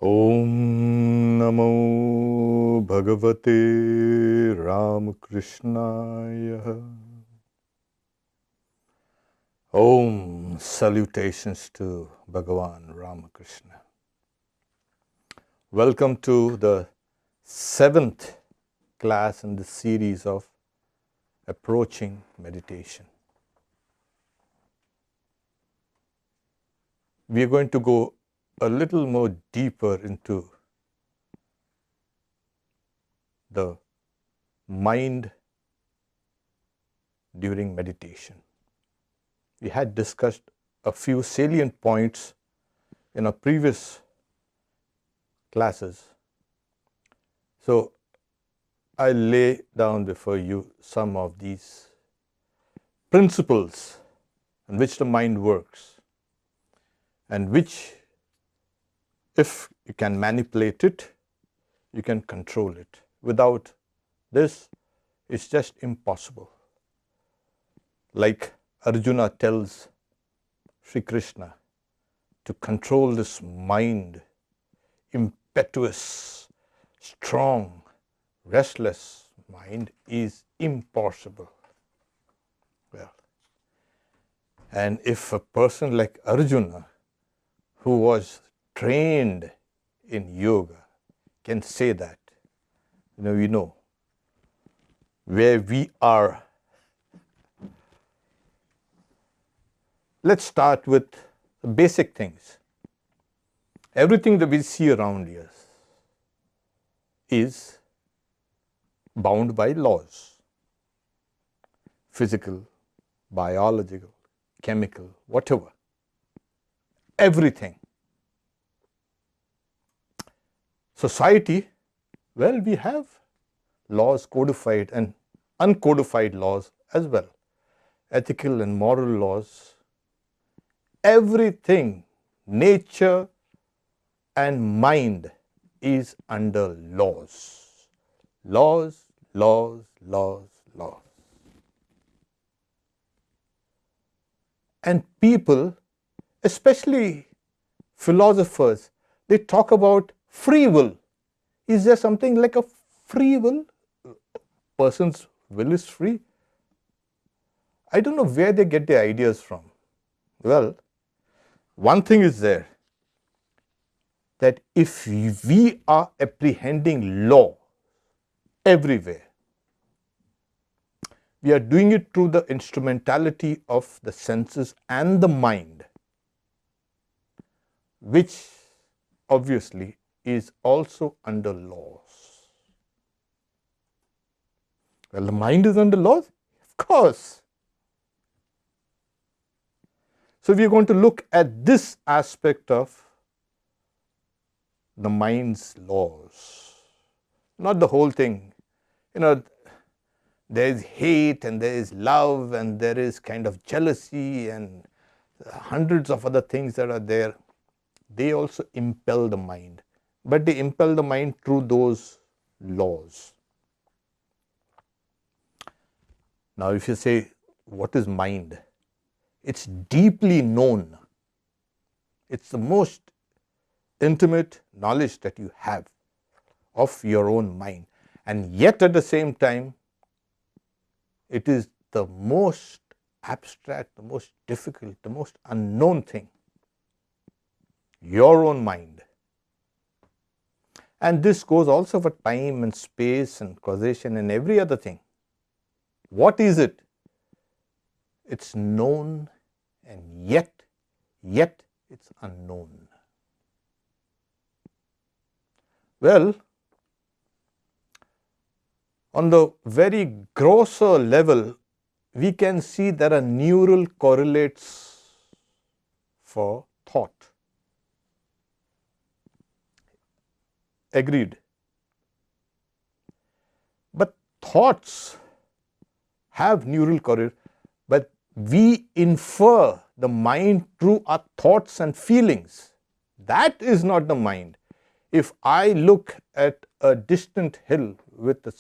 Om Namo Bhagavate Ramakrishnaya. Om salutations to Bhagavan Ramakrishna. Welcome to the 7th class in the series of Approaching Meditation. We are going to go a little more deeper into the mind during meditation. We had discussed a few salient points in our previous classes. So I'll lay down before you some of these principles in which the mind works and which, if you can manipulate it, you can control it. Without this, it's just impossible. Like Arjuna tells Sri Krishna, to control this mind, impetuous, strong, restless mind, is impossible. Well, and if a person like Arjuna, who was trained in yoga, can say that, we know where we are. Let's start with the basic things. Everything that we see around us is bound by laws. Physical, biological, chemical, whatever. Everything. Society, well, we have laws, codified and uncodified laws as well. Ethical and moral laws. Everything, nature and mind, is under laws. Laws, laws, laws, laws. And people, especially philosophers, they talk about free will. Is there something like a free will? Person's will is free? I don't know where they get their ideas from. Well, one thing is there, that if we are apprehending law everywhere, we are doing it through the instrumentality of the senses and the mind, which obviously is also under laws. Well, the mind is under laws? Of course. So we are going to look at this aspect of the mind's laws, not the whole thing. There is hate and there is love and there is kind of jealousy and hundreds of other things that are there. They also impel the mind, but they impel the mind through those laws. Now, if you say, what is mind? It's deeply known. It's the most intimate knowledge that you have of your own mind. And yet at the same time, it is the most abstract, the most difficult, the most unknown thing. Your own mind. And this goes also for time and space and causation and every other thing. What is it? It's known, and yet it's unknown. Well, on the very grosser level, we can see there are neural correlates for thought. Agreed. But thoughts have neural correlates, but we infer the mind through our thoughts and feelings. That is not the mind. If I look at a distant hill with the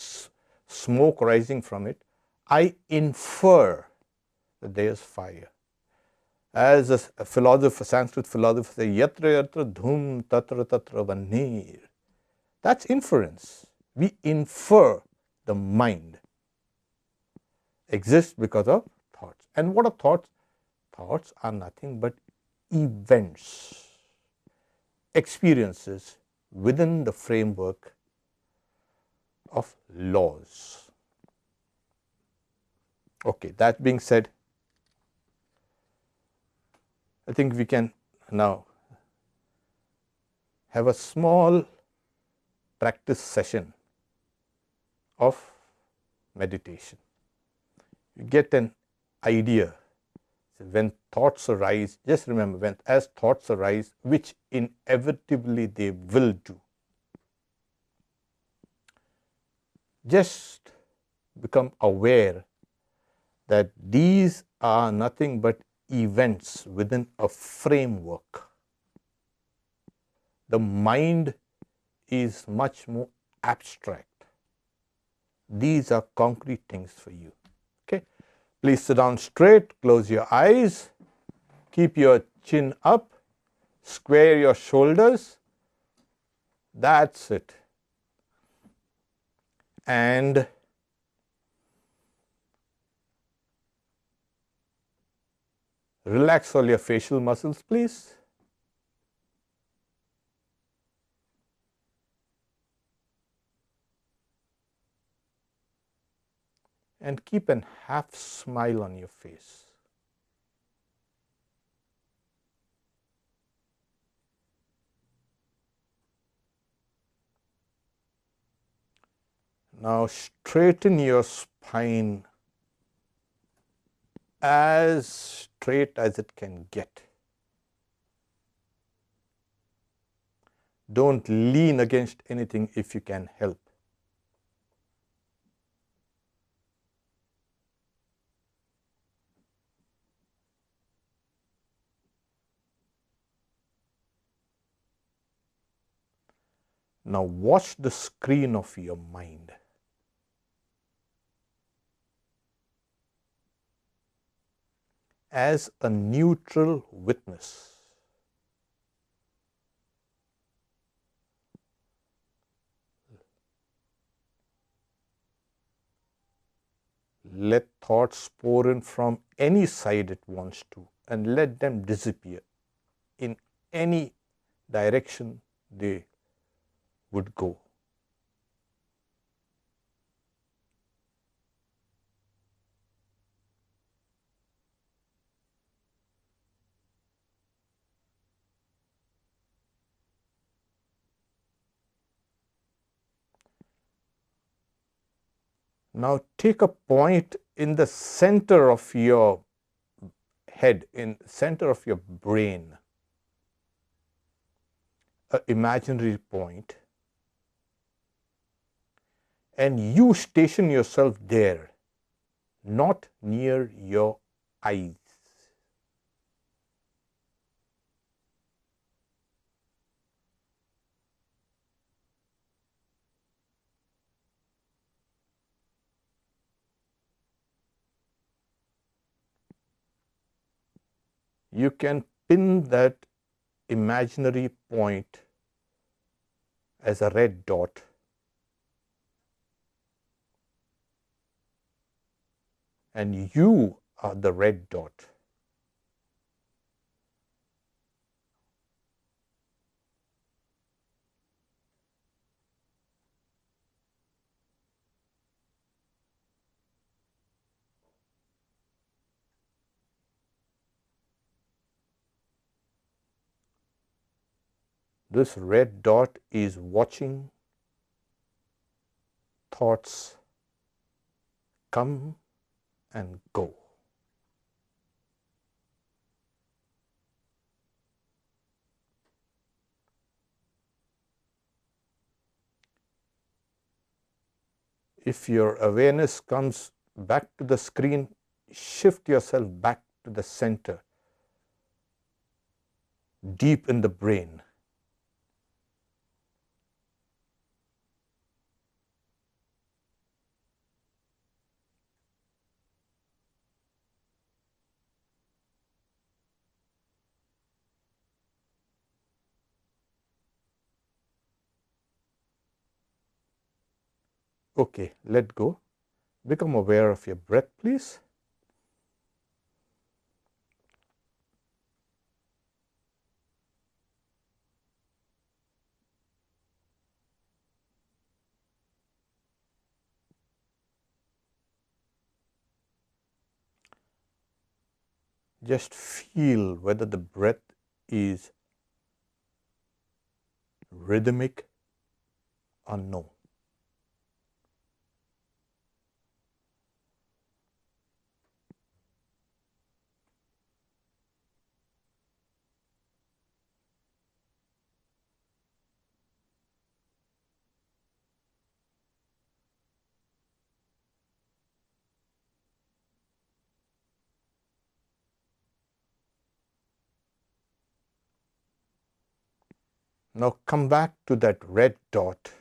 smoke rising from it, I infer that there is fire. As a philosopher, Sanskrit philosopher says, yatra yatra dhum tatra tatra vanir. That's inference. We infer the mind exists because of thoughts. And what are thoughts? Thoughts are nothing but events, experiences within the framework of laws. Okay, that being said, I think we can now have a small practice session of meditation. You get an idea. So when thoughts arise, just remember, as thoughts arise, which inevitably they will do, just become aware that these are nothing but events within a framework. The mind is much more abstract. These are concrete things for you. Okay, please sit down straight, close your eyes, keep your chin up, square your shoulders. That's it. And relax all your facial muscles, please. And keep a half smile on your face. Now straighten your spine as straight as it can get. Don't lean against anything if you can help. Now watch the screen of your mind. As a neutral witness. Let thoughts pour in from any side it wants to, and let them disappear in any direction they would go. Now take a point in the center of your head, in the center of your brain, an imaginary point, and you station yourself there, not near your eyes. You can pin that imaginary point as a red dot, and you are the red dot. This red dot is watching thoughts come and go. If your awareness comes back to the screen, shift yourself back to the center, deep in the brain. Okay, let go. Become aware of your breath, please. Just feel whether the breath is rhythmic or no. Now come back to that red dot.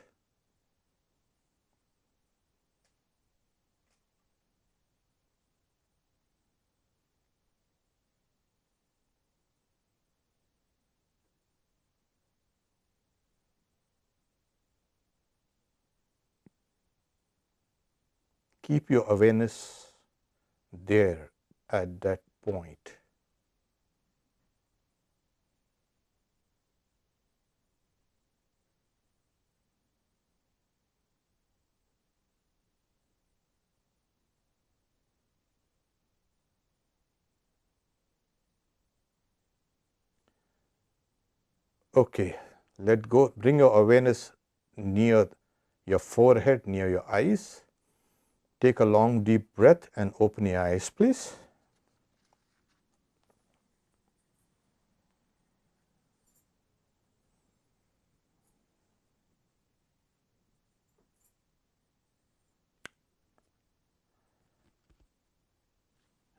Keep your awareness there at that point. Okay, let go. Bring your awareness near your forehead, near your eyes. Take a long deep breath and open your eyes, please.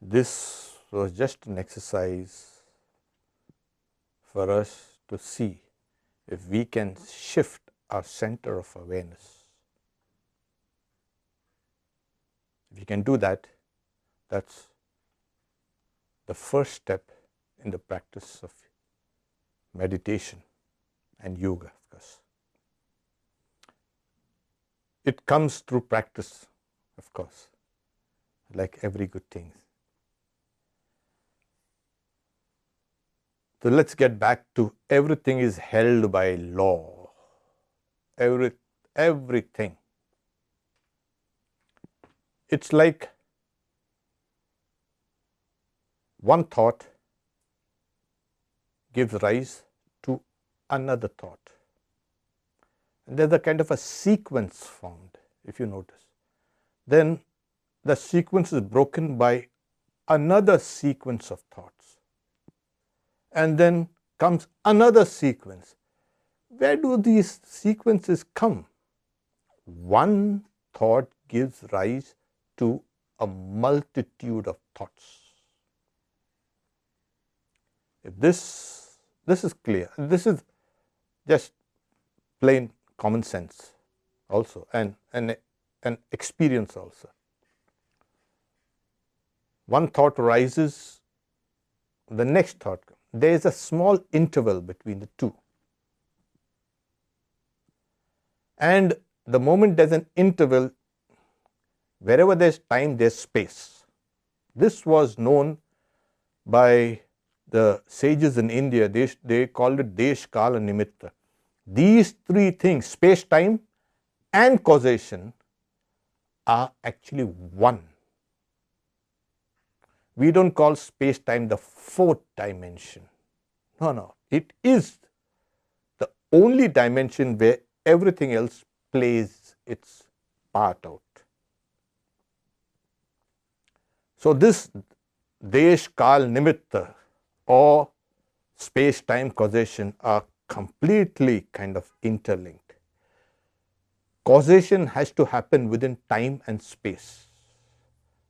This was just an exercise for us to see if we can shift our center of awareness. If you can do that, that's the first step in the practice of meditation and yoga, of course. It comes through practice, of course, like every good thing. So let's get back to everything is held by law. Everything. It's like one thought gives rise to another thought. And there's a kind of a sequence formed, if you notice. Then the sequence is broken by another sequence of thoughts. And then comes another sequence. Where do these sequences come? One thought gives rise to a multitude of thoughts. If this is clear, this is just plain common sense also and an experience also. One thought arises, the next thought comes. There is a small interval between the two. And the moment there's an interval, wherever there's time, there's space. This was known by the sages in India. They called it Desh, Kala, Nimitta. These three things, space, time and causation, are actually one. We don't call space-time the fourth dimension. No. It is the only dimension where everything else plays its part out. So this Desh, Kal, Nimitta or space-time causation are completely kind of interlinked. Causation has to happen within time and space.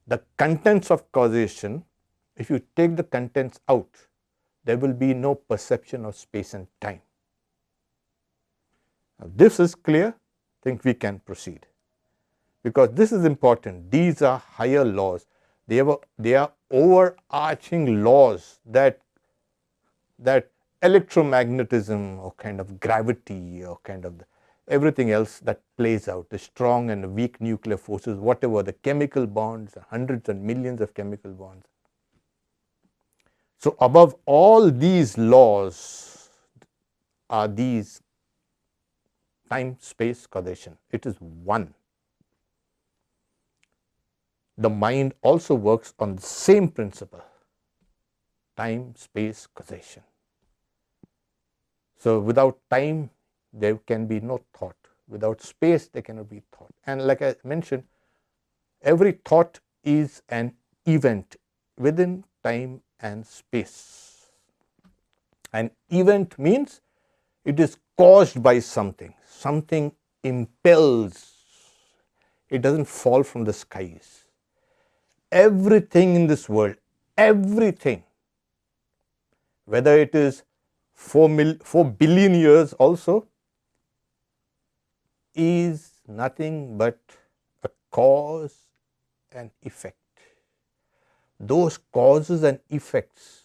The contents of causation, if you take the contents out, there will be no perception of space and time. Now, this is clear. I think we can proceed. Because this is important. These are higher laws. They are overarching laws that electromagnetism or kind of gravity or kind of everything else that plays out, the strong and weak nuclear forces, whatever, the chemical bonds, hundreds and millions of chemical bonds. So above all these laws are these time-space causation. It is one. The mind also works on the same principle, time-space causation. So without time, there can be no thought. Without space, there cannot be thought. And like I mentioned, every thought is an event within time and space. An event means it is caused by something. Something impels. It doesn't fall from the skies. Everything in this world, everything, whether it is 4 billion years also, is nothing but a cause and effect. Those causes and effects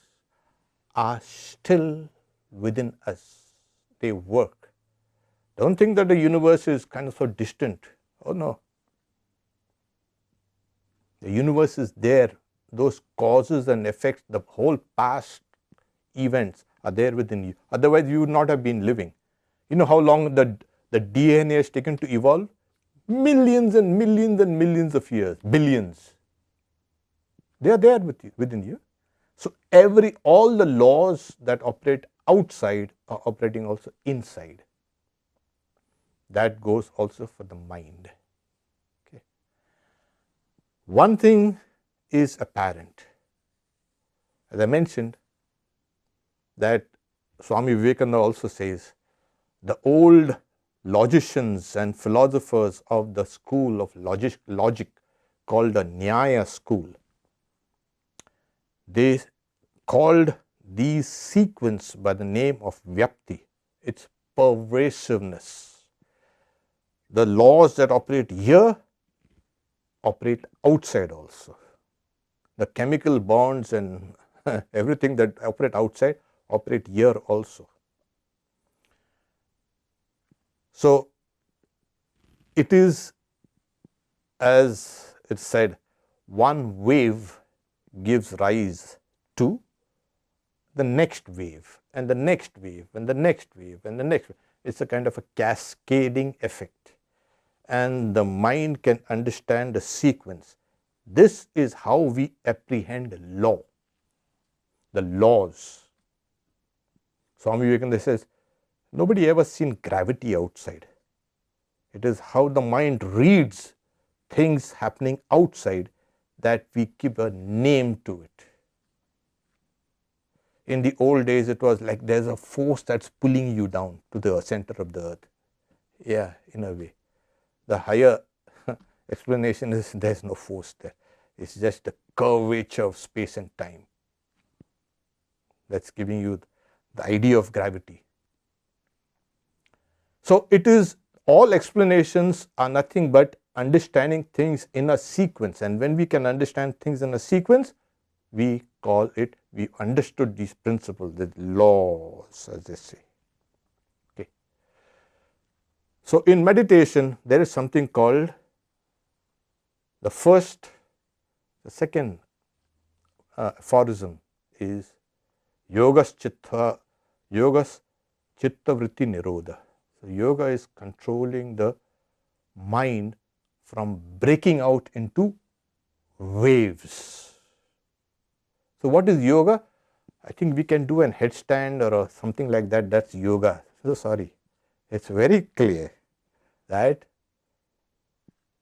are still within us. They work. Don't think that the universe is kind of so distant. Oh no. The universe is there. Those causes and effects, the whole past events are there within you. Otherwise, you would not have been living. You know how long the DNA has taken to evolve? Millions and millions and millions of years, billions. They are there within you. So all the laws that operate outside are operating also inside. That goes also for the mind. Okay. One thing is apparent. As I mentioned, that Swami Vivekananda also says, the old logicians and philosophers of the school of logic called the Nyaya school, they called these sequence by the name of Vyapti, its pervasiveness. The laws that operate here operate outside also. The chemical bonds and everything that operate outside operate here also. So it is, as it said, one wave gives rise to the next wave and the next wave and the next wave and the next wave. It's a kind of a cascading effect, and the mind can understand the sequence. This is how we apprehend law, the laws. Swami Vivekananda says, nobody ever seen gravity outside. It is how the mind reads things happening outside that we give a name to it. In the old days, it was like there's a force that's pulling you down to the center of the earth. Yeah, in a way. The higher explanation is there's no force there. It's just the curvature of space and time. That's giving you the idea of gravity. So it is, all explanations are nothing but understanding things in a sequence. And when we can understand things in a sequence, we call it, we understood these principles, the laws, as they say. Okay. So in meditation, there is something called the second aphorism is yogas chitta vritti nirodha. So yoga is controlling the mind from breaking out into waves. So what is yoga? I think we can do an headstand or something like that. That's yoga. So sorry. It's very clear that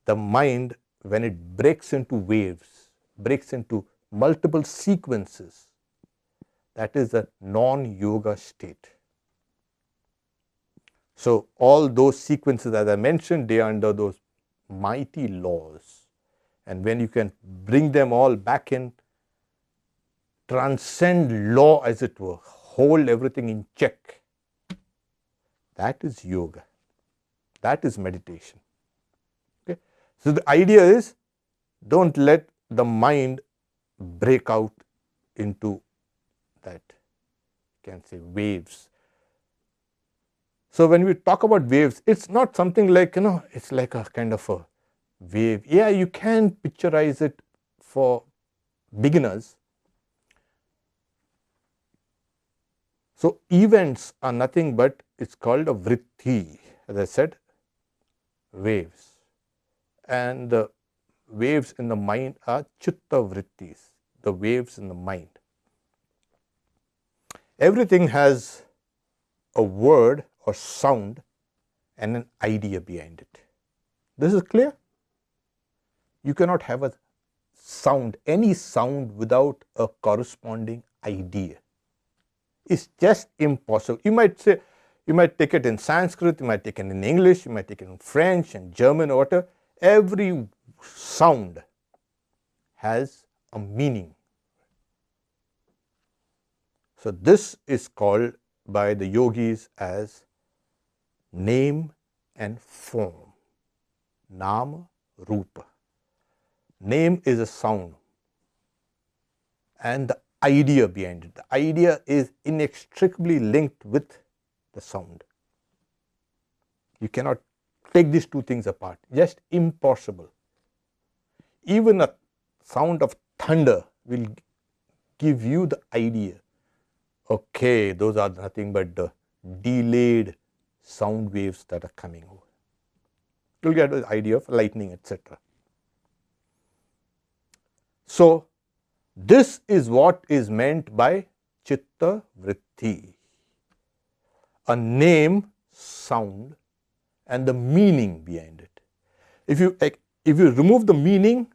the mind, when it breaks into waves, breaks into multiple sequences, that is a non-yoga state. So all those sequences, as I mentioned, they are under those mighty laws. And when you can bring them all back in, transcend law, as it were, hold everything in check, that is yoga. That is meditation. Okay? So the idea is, don't let the mind break out into that, you can say, waves. So when we talk about waves, it's not something like, it's like a kind of a wave. Yeah, you can picturize it for beginners. So events are nothing but, it's called a vritti, as I said, waves. And the waves in the mind are chitta vrittis, the waves in the mind. Everything has a word or sound and an idea behind it. This is clear? You cannot have a sound, any sound, without a corresponding idea. It's just impossible. You might say, you might take it in Sanskrit, you might take it in English, you might take it in French and German or whatever. Every sound has a meaning. So this is called by the yogis as name and form. Nama, Rupa. Name is a sound and the idea behind it. The idea is inextricably linked with the sound. You cannot take these two things apart. Just impossible. Even a sound of thunder will give you the idea. Okay, those are nothing but the delayed sound waves that are coming over. You'll get the idea of lightning, etc. So this is what is meant by chitta vritti. A name, sound, and the meaning behind it. If you remove the meaning,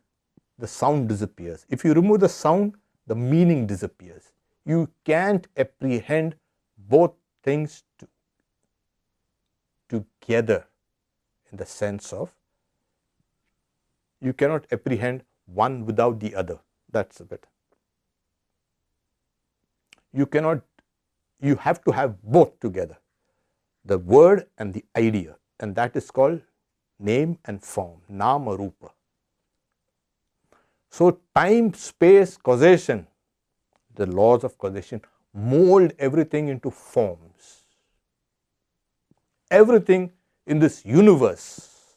the sound disappears. If you remove the sound, the meaning disappears. You can't apprehend both things together, in the sense of you cannot apprehend one without the other. That's a bit. You have to have both together, the word and the idea, and that is called name and form, nama rupa. So time, space, causation, the laws of causation mold everything into forms. Everything in this universe,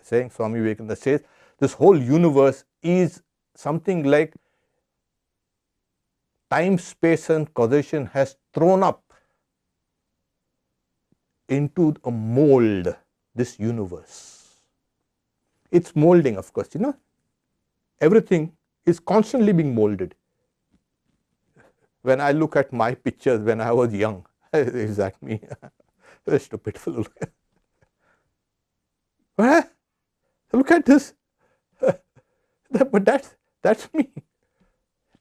saying Swami Vivekananda says, this whole universe is something like time, space and causation has thrown up into a mold, this universe. It's molding, of course, everything is constantly being molded. When I look at my pictures when I was young, is that me? Very stupid fellow. Look at this. But that's me.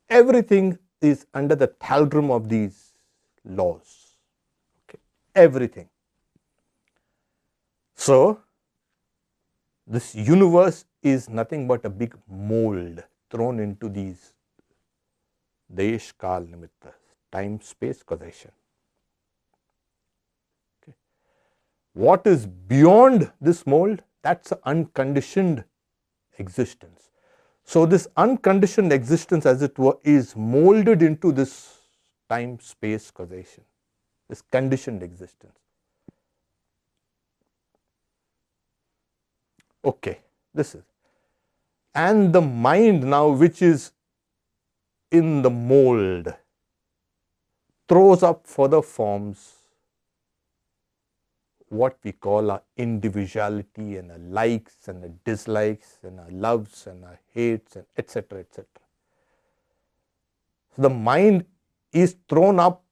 Everything is under the thalrum of these laws. Okay. Everything. So this universe is nothing but a big mold thrown into these desh, kal, nimitta, time, space, causation. Okay. What is beyond this mold? That's an unconditioned existence. So this unconditioned existence, as it were, is molded into this time, space, causation, this conditioned existence. Okay, this is. And the mind now, which is in the mold, throws up further forms, what we call our individuality and our likes and our dislikes and our loves and our hates and etc. etc. So the mind is thrown up,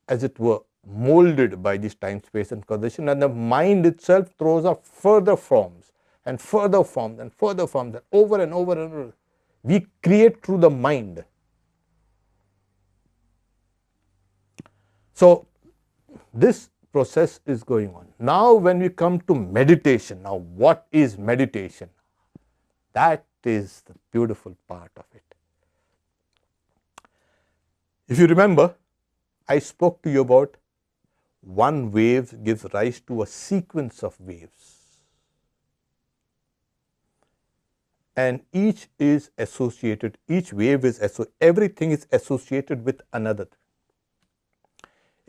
as it were, molded by this time, space and causation, and the mind itself throws up further forms and further forms and further forms, and over and over and over. We create through the mind. So this process is going on. Now when we come to meditation, now what is meditation? That is the beautiful part of it. If you remember, I spoke to you about one wave gives rise to a sequence of waves. And each is associated, each wave is associated, everything is associated with another.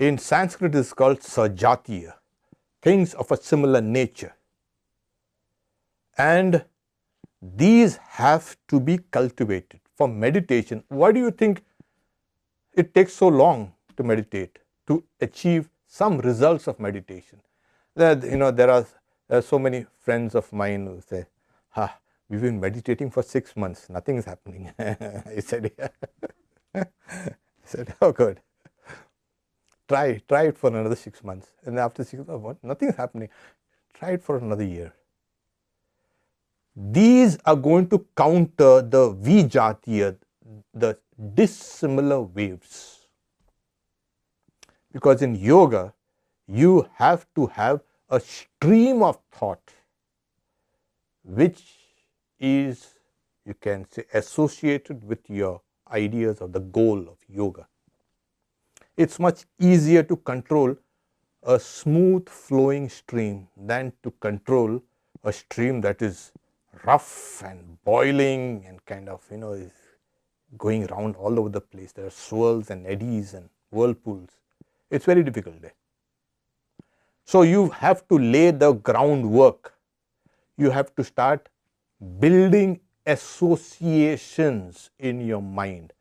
In Sanskrit, it is called sajatiya, things of a similar nature. And these have to be cultivated. For meditation, why do you think it takes so long to meditate, to achieve some results of meditation? There are so many friends of mine who say, we've been meditating for 6 months, nothing is happening. I said, yeah. I said, oh good. Try it for another 6 months. And after 6 months, nothing is happening. Try it for another year. These are going to counter the vijatiya, the dissimilar waves. Because in yoga, you have to have a stream of thought which is, you can say, associated with your ideas of the goal of yoga. It's much easier to control a smooth flowing stream than to control a stream that is rough and boiling and kind of, is going around all over the place. There are swirls and eddies and whirlpools. It's very difficult there. So you have to lay the groundwork. You have to start building associations in your mind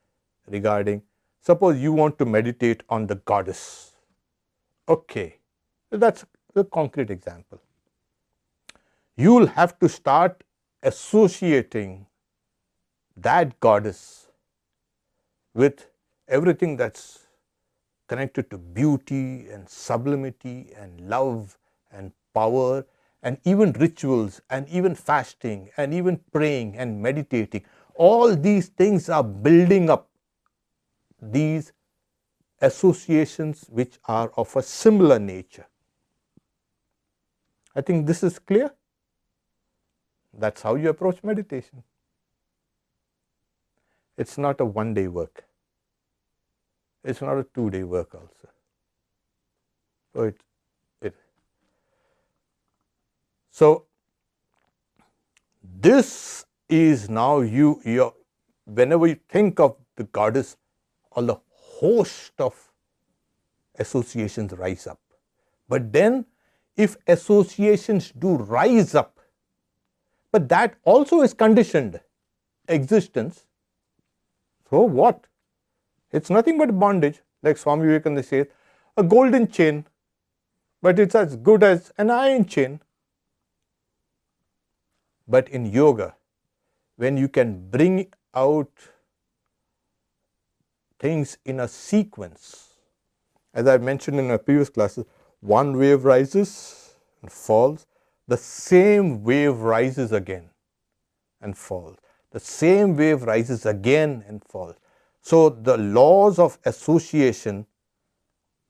regarding, suppose you want to meditate on the goddess. Okay, that's a concrete example. You'll have to start associating that goddess with everything that's connected to beauty and sublimity and love and power and even rituals and even fasting and even praying and meditating. All these things are building up these associations which are of a similar nature. I think this is clear. That's how you approach meditation. It's not a one-day work. It's not a 2-day work also. So this is now whenever you think of the goddess, all the host of associations rise up. But then if associations do rise up, but that also is conditioned existence, so what? It's nothing but bondage, like Swami Vivekananda says, a golden chain, but it's as good as an iron chain. But in yoga, when you can bring out things in a sequence, as I mentioned in my previous classes, one wave rises and falls, the same wave rises again and falls. The same wave rises again and falls. So the laws of association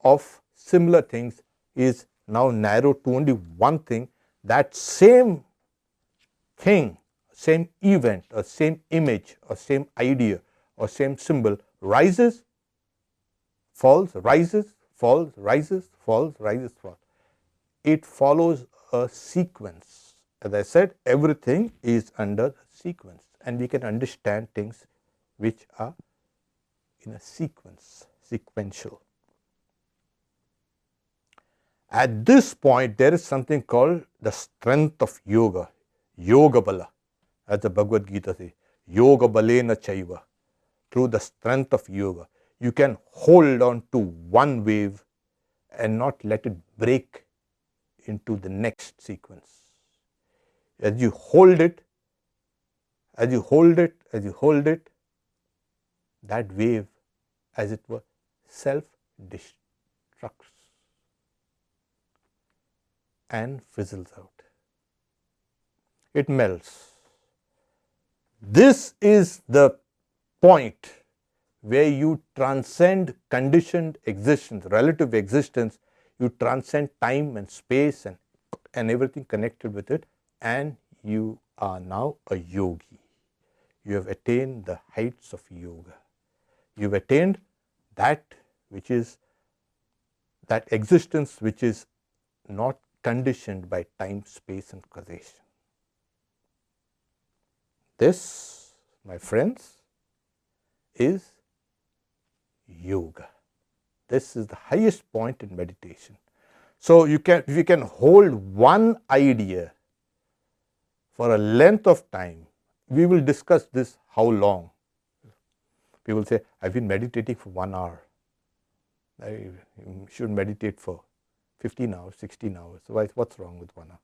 of similar things is now narrowed to only one thing. That same thing, same event or same image or same idea or same symbol rises, falls, rises, falls, rises, falls, rises, falls. It follows a sequence. As I said, everything is under sequence, and we can understand things which are in a sequence, sequential. At this point, there is something called the strength of yoga, yoga bala, as the Bhagavad Gita says, yoga balena chaiva. Through the strength of yoga, you can hold on to one wave and not let it break into the next sequence. As you hold it, as you hold it, as you hold it, that wave, as it were, self-destructs and fizzles out. It melts. This is the point where you transcend conditioned existence, relative existence. You transcend time and space and everything connected with it, and you are now a yogi. You have attained the heights of yoga. You have attained that which is that existence which is not conditioned by time, space and causation. This, my friends, is yoga. This is the highest point in meditation. So if you can hold one idea for a length of time, we will discuss this how long. People say, I've been meditating for 1 hour. You should meditate for 15 hours, 16 hours. What's wrong with 1 hour?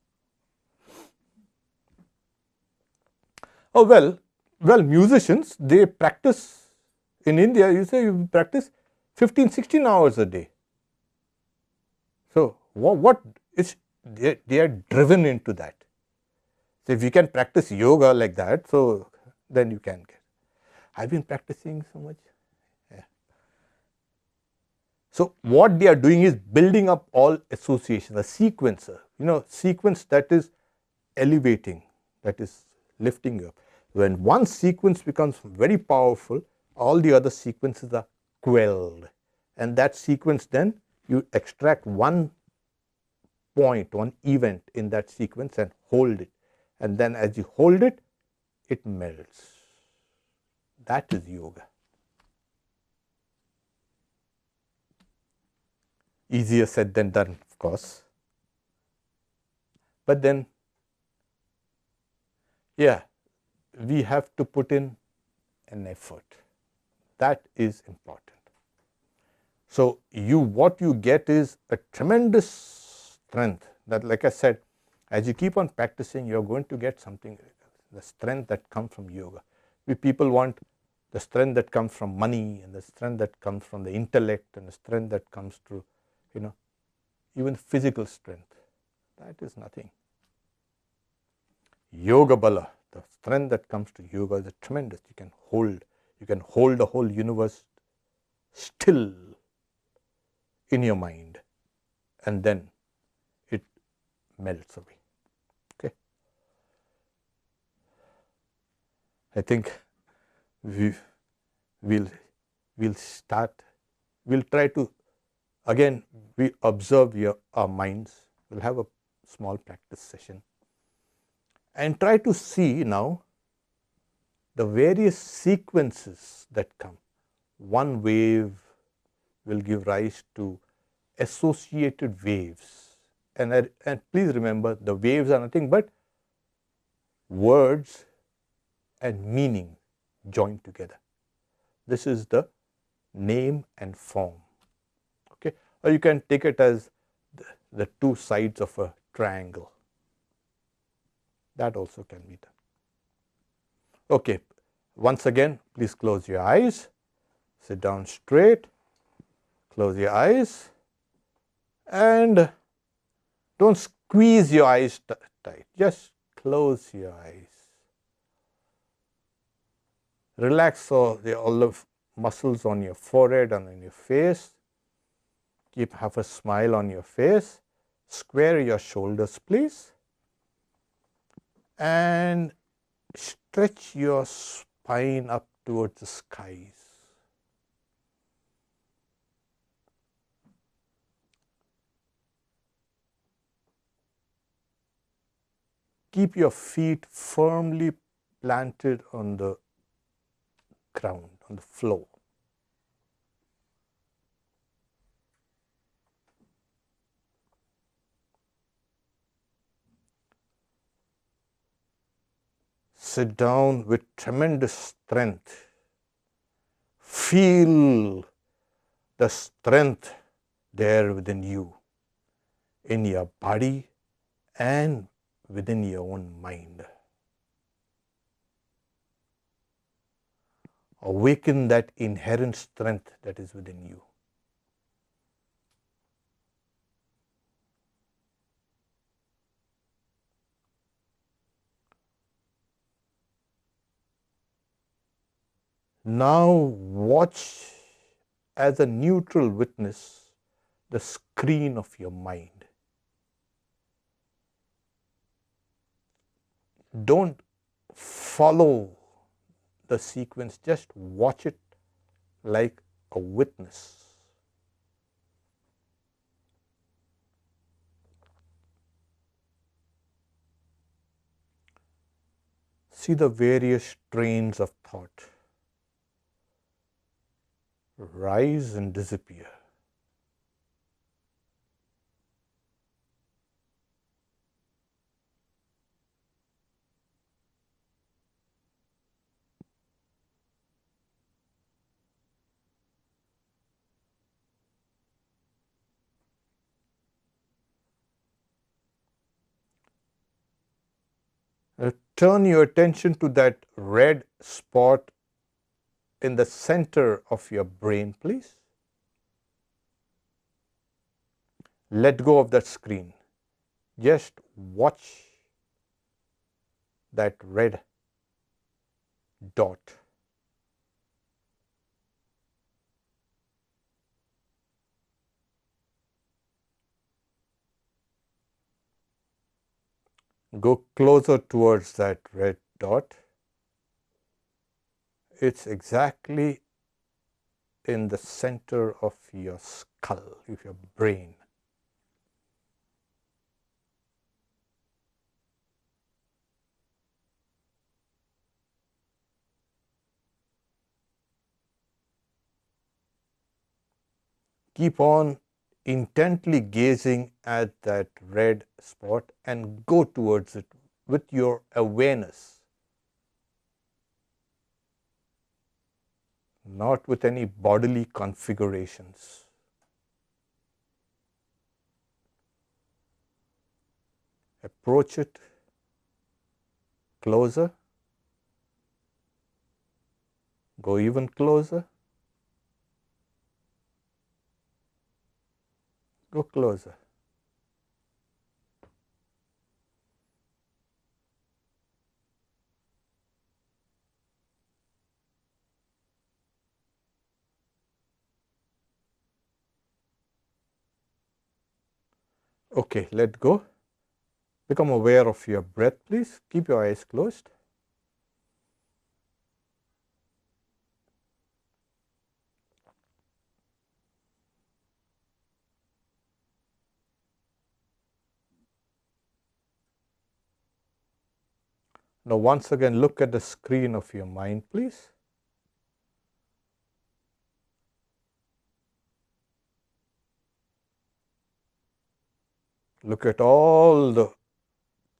Oh, well, musicians, they practice, in India, you say you practice 15, 16 hours a day. So, they are driven into that. So, if you can practice yoga like that, so then you can get. I've been practicing so much. Yeah. So, what they are doing is building up all association, a sequencer, sequence that is elevating, that is lifting you up. When one sequence becomes very powerful, all the other sequences are quelled. And that sequence, then you extract one point, one event in that sequence and hold it. And then as you hold it, it melts. That is yoga. Easier said than done, of course. But then, yeah, we have to put in an effort. That is important. So, what you get is a tremendous strength that, like I said, as you keep on practicing, you are going to get something, the strength that comes from yoga. People want the strength that comes from money, and the strength that comes from the intellect, and the strength that comes through, even physical strength. That is nothing. Yoga bala, the strength that comes to yoga is tremendous. You can hold the whole universe still in your mind, and then it melts away. Okay. I think we'll try to, again, we observe our minds. We'll have a small practice session and try to see now the various sequences that come. One wave will give rise to associated waves. And please remember, the waves are nothing but words and meaning joined together. This is the name and form. Okay, or you can take it as the two sides of a triangle. That also can be done. Okay, once again, please close your eyes, sit down straight, close your eyes, and don't squeeze your eyes tight, just close your eyes. Relax all the muscles on your forehead and on your face. Have a smile on your face. Square your shoulders, please. And stretch your spine up towards the skies. Keep your feet firmly planted on the ground, on the floor. Sit down with tremendous strength. Feel the strength there within you, in your body and within your own mind. Awaken that inherent strength that is within you. Now watch as a neutral witness the screen of your mind. Don't follow the sequence, just watch it like a witness. See the various trains of thought rise and disappear. Turn your attention to that red spot in the center of your brain, please. Let go of that screen. Just watch that red dot. Go closer towards that red dot. It's exactly in the center of your skull, of your brain. Keep on intently gazing at that red spot and go towards it with your awareness, not with any bodily configurations. Approach it closer, go even closer, go closer. Okay, let go. Become aware of your breath, please. Keep your eyes closed. Now once again look at the screen of your mind, please. Look at all the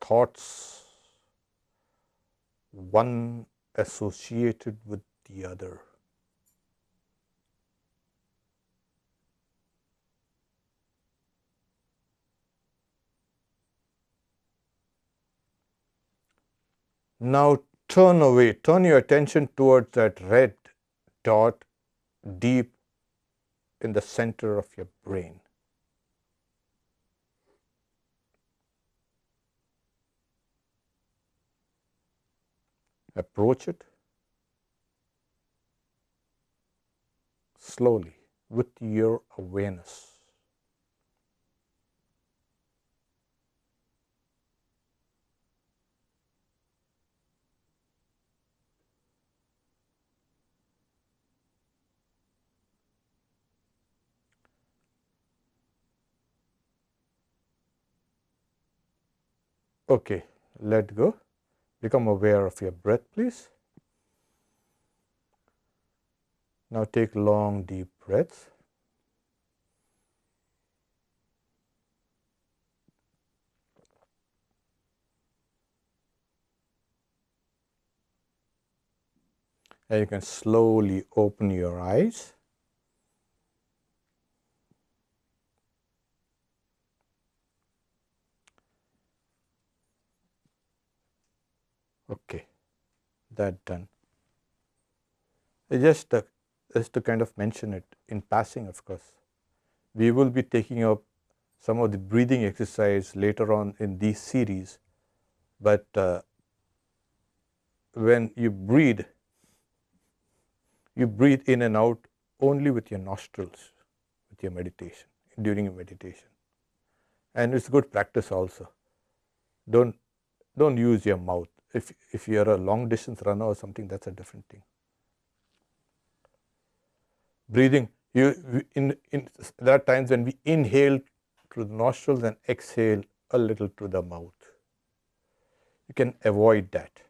thoughts, one associated with the other. Now turn away, turn your attention towards that red dot deep in the center of your brain. Approach it slowly with your awareness. Okay, let go. Become aware of your breath, please. Now take long, deep breaths. And you can slowly open your eyes. Okay, that done. Just to kind of mention it in passing, of course. We will be taking up some of the breathing exercise later on in this series, but when you breathe in and out only with your nostrils, with your meditation, during your meditation. And it's good practice also. Don't use your mouth. If you're a long distance runner or something, that's a different thing. Breathing, there are times when we inhale through the nostrils and exhale a little through the mouth. You can avoid that.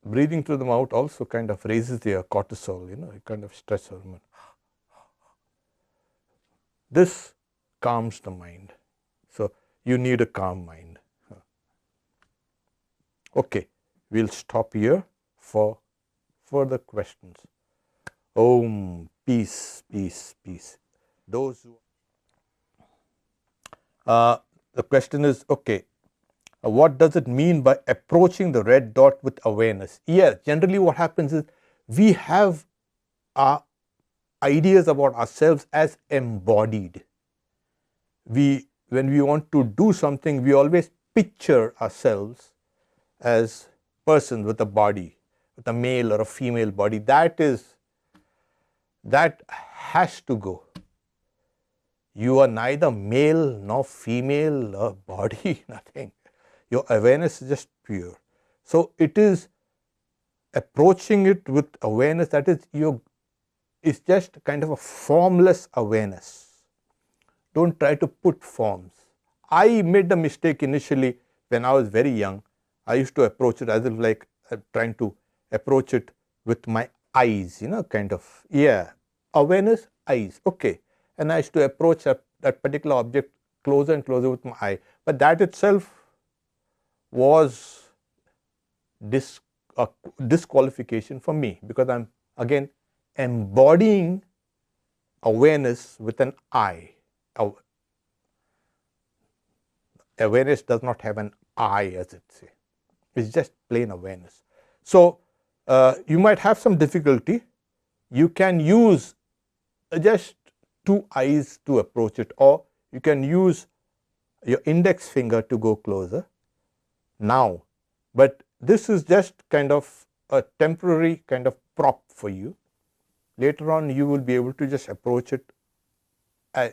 Breathing through the mouth also kind of raises your cortisol, kind of stress hormone. This calms the mind. So you need a calm mind. Okay, we'll stop here for further questions. Om, peace, peace, peace. Those who the question is, okay, what does it mean by approaching the red dot with awareness? Yeah, generally what happens is we have our ideas about ourselves as embodied. When we want to do something, we always picture ourselves as persons with a body, with a male or a female body. That has to go. You are neither male nor female or body, nothing. Your awareness is just pure. So it is approaching it with awareness, that is, it's just kind of a formless awareness. Don't try to put forms. I made a mistake initially when I was very young. I used to approach it as if like trying to approach it with my eyes, kind of, awareness, eyes, okay. And I used to approach that particular object closer and closer with my eye. But that itself was disqualification for me, because I'm again embodying awareness with an eye. Awareness does not have an eye, as it say. It's just plain awareness. So you might have some difficulty. You can use just two eyes to approach it, or you can use your index finger to go closer now. But this is just kind of a temporary kind of prop for you. Later on, you will be able to just approach it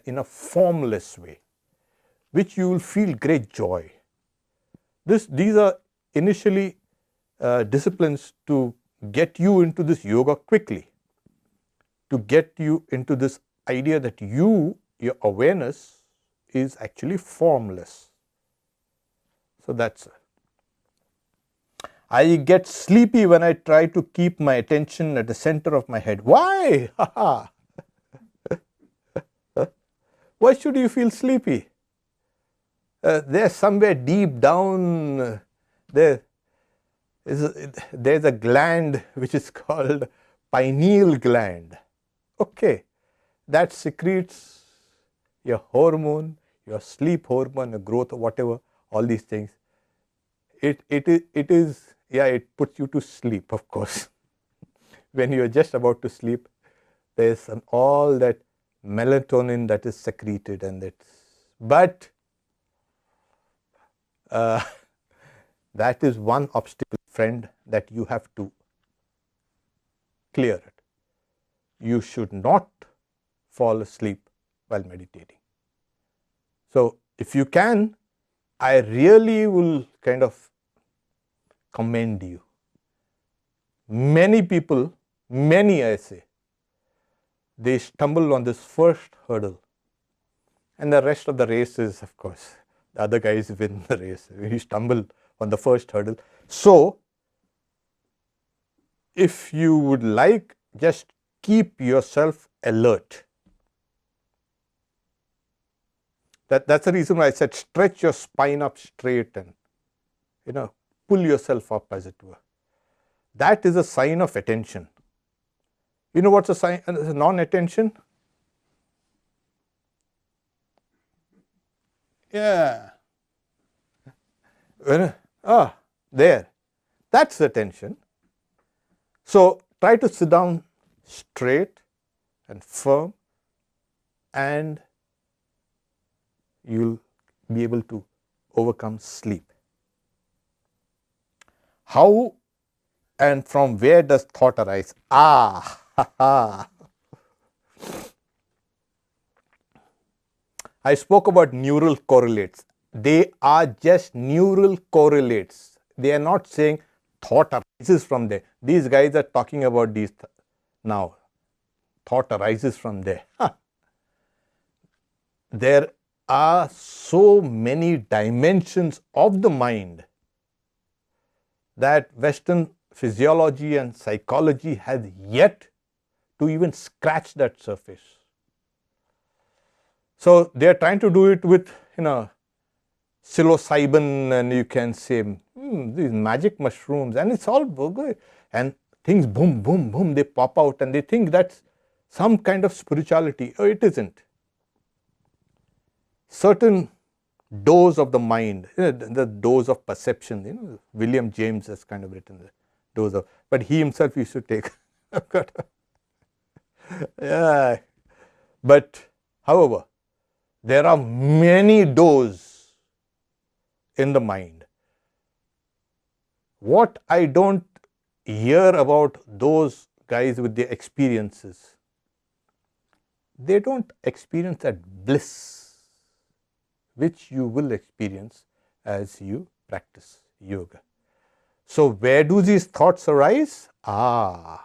in a formless way, which you will feel great joy. These are initially disciplines to get you into this yoga quickly, to get you into this idea that your awareness is actually formless. So that's it. I get sleepy when I try to keep my attention at the center of my head. Why? Why should you feel sleepy? There's somewhere deep down, there's a gland which is called pineal gland. Okay, that secretes your hormone, your sleep hormone, your growth, or whatever, all these things. It puts you to sleep, of course. When you're just about to sleep, there's all that melatonin that is secreted, but that is one obstacle, friend, that you have to clear it. You should not fall asleep while meditating. So if you can, I really will kind of commend you. Many people, I say, they stumble on this first hurdle, and the rest of the race is, of course, the other guys win the race. You stumble on the first hurdle. So if you would like, just keep yourself alert. That's the reason why I said stretch your spine up straight and, pull yourself up, as it were. That is a sign of attention. You know what's a sign of non-attention? Yeah. There. That's attention. So try to sit down straight and firm, and you'll be able to overcome sleep. How and from where does thought arise? I spoke about neural correlates. They are just neural correlates. They are not saying thought arises from there. These guys are talking about these now. Thought arises from there. There are so many dimensions of the mind that Western physiology and psychology has yet to even scratch that surface. So they are trying to do it with, psilocybin, and you can say these magic mushrooms, and it's all good, and things boom, boom, boom, they pop out, and they think that's some kind of spirituality. Oh, it isn't. Certain doors of the mind, the doors of perception. William James has kind of written the doors of, but he himself used to take. Yeah. But however, there are many doors in the mind. What I don't hear about those guys with their experiences, they don't experience that bliss which you will experience as you practice yoga. So where do these thoughts arise? I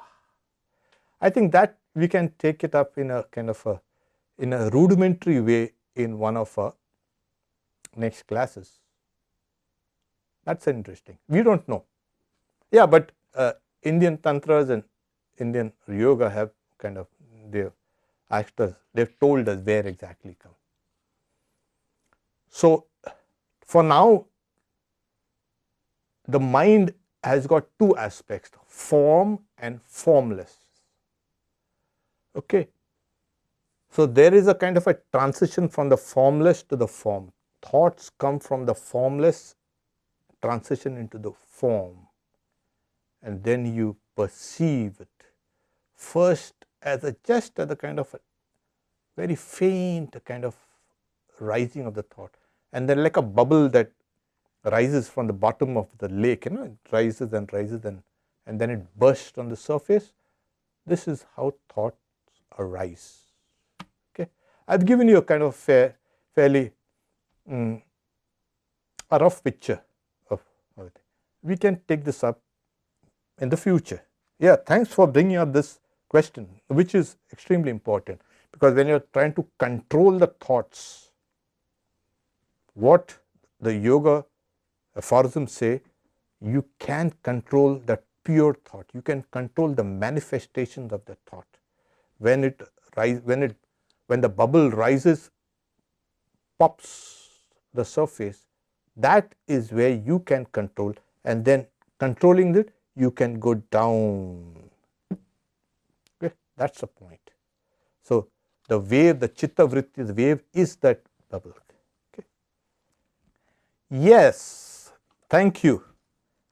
think that we can take it up in a kind of in a rudimentary way in one of our next classes. That's interesting. We don't know. Yeah, but Indian tantras and Indian yoga have kind of, they've told us where exactly come. So for now, the mind has got two aspects, form and formless. Okay. So there is a kind of a transition from the formless to the form. Thoughts come from the formless, transition into the form, and then you perceive it first as just as a kind of a very faint kind of rising of the thought, and then like a bubble that rises from the bottom of the lake, it rises and rises and then it bursts on the surface. This is how thoughts arise. Okay, I've given you a kind of fairly a rough picture of it. We can take this up in the future. Yeah, thanks for bringing up this question, which is extremely important, because when you're trying to control the thoughts, what the yoga aphorisms say, you can't control that pure thought. You can control the manifestations of the thought. When the bubble rises, pops the surface, that is where you can control, and then controlling it, you can go down. Okay, that's the point. So the wave, the chitta vritti, the wave is that bubble. Okay. Yes, thank you.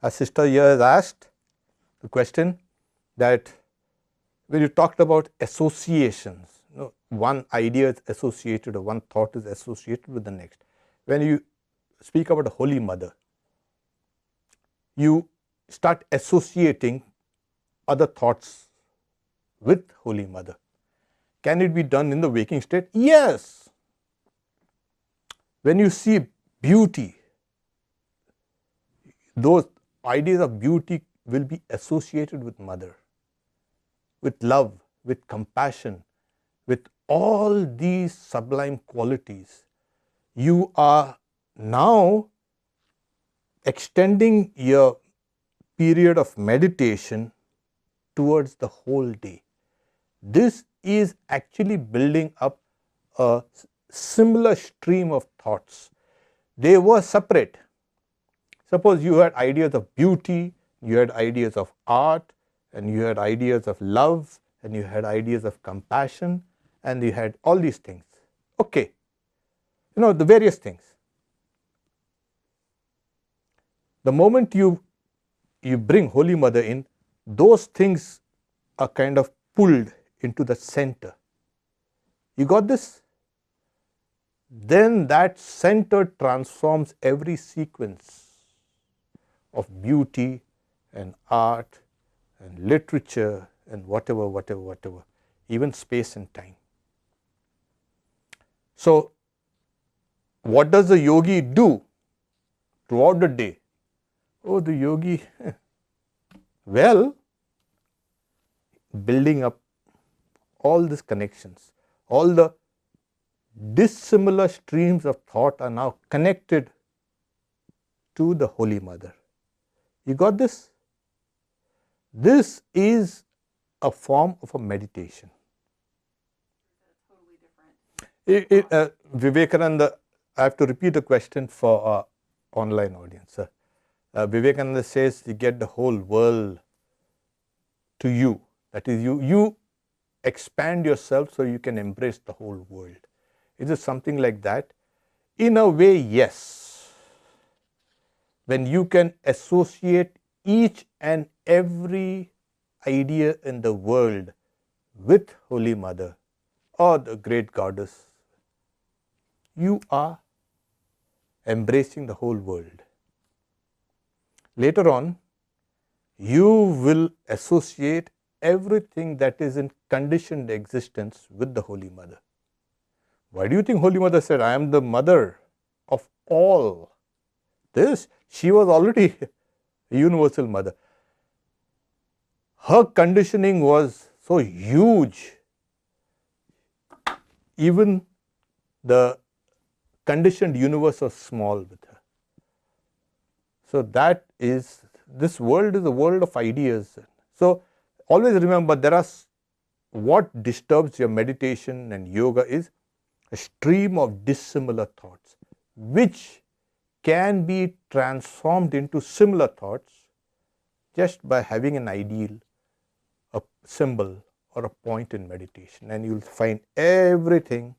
A sister here has asked the question that when you talked about associations, one idea is associated or one thought is associated with the next. When you speak about a Holy Mother, you start associating other thoughts with Holy Mother. Can it be done in the waking state? Yes. When you see beauty, those ideas of beauty will be associated with Mother, with love, with compassion, with all these sublime qualities. You are now extending your period of meditation towards the whole day. This is actually building up a similar stream of thoughts. They were separate. Suppose you had ideas of beauty, you had ideas of art, and you had ideas of love, and you had ideas of compassion, and you had all these things. Okay, the various things. The moment you bring Holy Mother in, those things are kind of pulled into the center. You got this? Then that center transforms every sequence of beauty and art and literature and whatever, even space and time. So what does the yogi do throughout the day? Oh, the yogi, well, building up all these connections, all the dissimilar streams of thought are now connected to the Holy Mother. You got this? This is a form of a meditation. Totally different. Vivekananda, I have to repeat the question for our online audience. Vivekananda says you get the whole world to you. That is, you expand yourself so you can embrace the whole world. Is it something like that? In a way, yes. When you can associate each and every idea in the world with Holy Mother or the great goddess, you are embracing the whole world. Later on, you will associate everything that is in conditioned existence with the Holy Mother. Why do you think Holy Mother said, I am the mother of all this? She was already a universal mother. Her conditioning was so huge. Even the conditioned universe was small with her. So that is, this world is a world of ideas. So always remember, there are, what disturbs your meditation and yoga is a stream of dissimilar thoughts, which can be transformed into similar thoughts just by having an ideal, a symbol or a point in meditation, and you will find everything,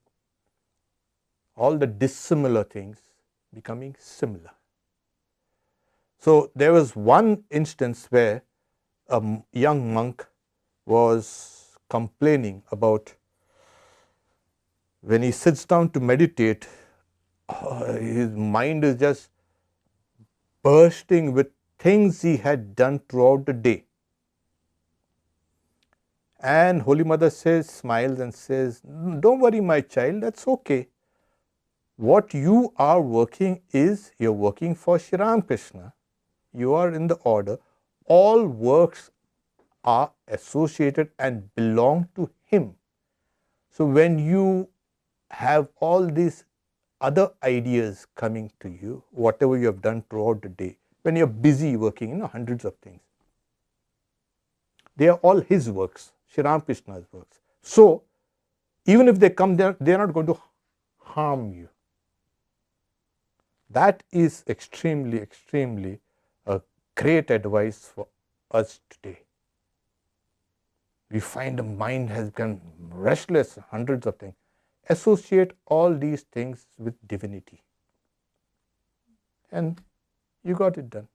all the dissimilar things becoming similar. So there was one instance where a young monk was complaining about when he sits down to meditate, his mind is just bursting with things he had done throughout the day. And Holy Mother says, smiles and says, don't worry my child, that's okay. What you are working is, you're working for Sri Ramakrishna. You are in the order. All works are associated and belong to him. So when you have all these other ideas coming to you, whatever you have done throughout the day, when you're busy working, hundreds of things, they are all his works, Sri Ramakrishna's works. So even if they come there, they are not going to harm you. That is extremely, extremely a great advice for us today. We find the mind has become restless, hundreds of things. Associate all these things with divinity, and you got it done.